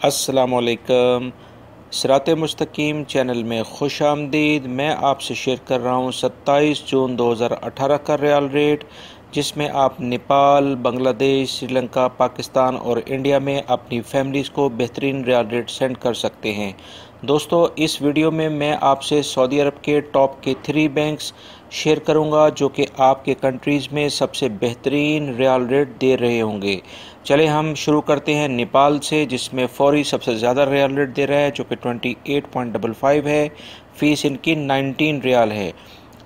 अस्सलामुअलैकुम। सिरात मुस्तकीम चैनल में खुश आमदीद। मैं आपसे शेयर कर रहा हूँ 27 जून 2018 का रियाल रेट, जिसमें आप नेपाल, बांग्लादेश, श्रीलंका, पाकिस्तान और इंडिया में अपनी फैमिलीज़ को बेहतरीन रियाल रेट सेंड कर सकते हैं। दोस्तों, इस वीडियो में मैं आपसे सऊदी अरब के टॉप के 3 बैंक्स शेयर करूंगा जो कि आपके कंट्रीज़ में सबसे बेहतरीन रियाल रेट दे रहे होंगे। चले हम शुरू करते हैं नेपाल से, जिसमें फौरी सबसे ज़्यादा रियाल रेट दे रहा है जो कि 28.55 है। फ़ीस इनकी 19 रियाल है।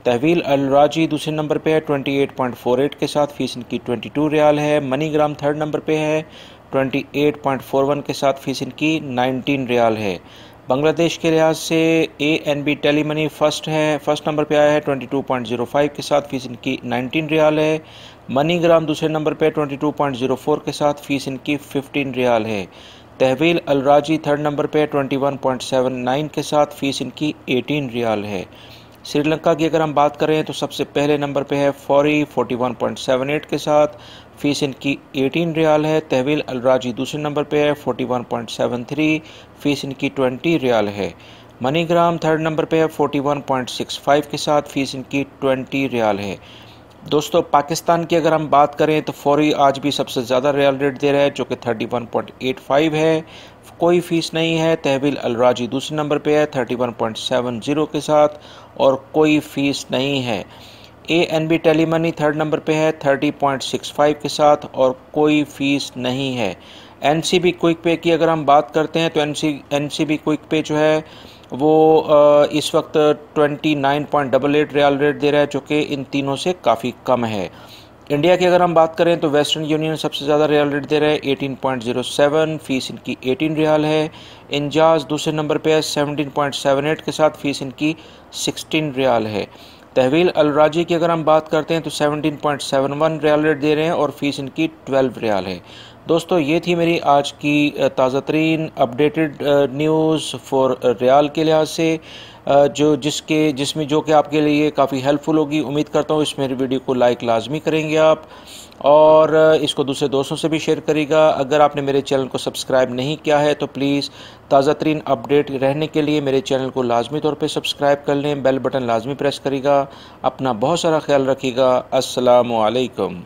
तहवील अल राजी दूसरे नंबर पे है 28.48 के साथ, फ़ीस इनकी 22 रियाल है। मनीग्राम थर्ड नंबर पे है 28.41 के साथ, फ़ीस इनकी 19 रियाल है। बांग्लादेश के लिहाज से ANB टेलीमनी फर्स्ट नंबर पे आया है 22.05 के साथ, फ़ीस इनकी 19 रियाल है। मनीग्राम दूसरे नंबर पे 22.04 के साथ, फ़ीस इनकी 15 रियाल है। तहवील अल राजी थर्ड नंबर पे 21.79 के साथ, फ़ीस इनकी 18 रियाल है। श्रीलंका की अगर हम बात करें तो सबसे पहले नंबर पे है फौरी 41.78 के साथ, फ़ीस इनकी 18 रियाल है। तहवील अल राजी दूसरे नंबर पे है 41.73, फ़ीस इनकी 20 रियाल है। मनीग्राम थर्ड नंबर पे है 41.65 के साथ, फ़ीस इनकी 20 रियाल है। दोस्तों, पाकिस्तान की अगर हम बात करें तो फौरी आज भी सबसे ज़्यादा रियाल रेट दे रहा है जो कि 31.85 है, कोई फ़ीस नहीं है। तहवील अल राजी दूसरे नंबर पे है 31.70 के साथ और कोई फ़ीस नहीं है। ANB टेलीमनी थर्ड नंबर पे है 30.65 के साथ और कोई फ़ीस नहीं है। NCB क्विक पे की अगर हम बात करते हैं तो NCB क्विक पे जो है वो इस वक्त 29.88 रियाल रेट दे रहा है जो कि इन तीनों से काफ़ी कम है। इंडिया की अगर हम बात करें तो वेस्टर्न यूनियन सबसे ज़्यादा रियाल रेट दे रहा है 18.07, फ़ीस इनकी 18 रियाल है। इंजाज दूसरे नंबर पे है 17.78 के साथ, फ़ीस इनकी 16 रियाल है। तहवील अल राजी की अगर हम बात करते हैं तो 17.71 रियाल रेट दे रहे हैं और फ़ीस इनकी 12 रियाल है। दोस्तों, ये थी मेरी आज की ताज़ा तरीन अपडेटेड न्यूज़ फॉर रियाल के लिहाज से, जिसमें जो कि आपके लिए काफ़ी हेल्पफुल होगी। उम्मीद करता हूँ इस मेरी वीडियो को लाइक लाजमी करेंगे आप, और इसको दूसरे दोस्तों से भी शेयर करिएगा। अगर आपने मेरे चैनल को सब्सक्राइब नहीं किया है तो प्लीज़ ताज़ा तरीन अपडेट रहने के लिए मेरे चैनल को लाजमी तौर पे सब्सक्राइब कर लें, बेल बटन लाजमी प्रेस करिएगा। अपना बहुत सारा ख्याल रखिएगा। अस्सलामु अलैकुम।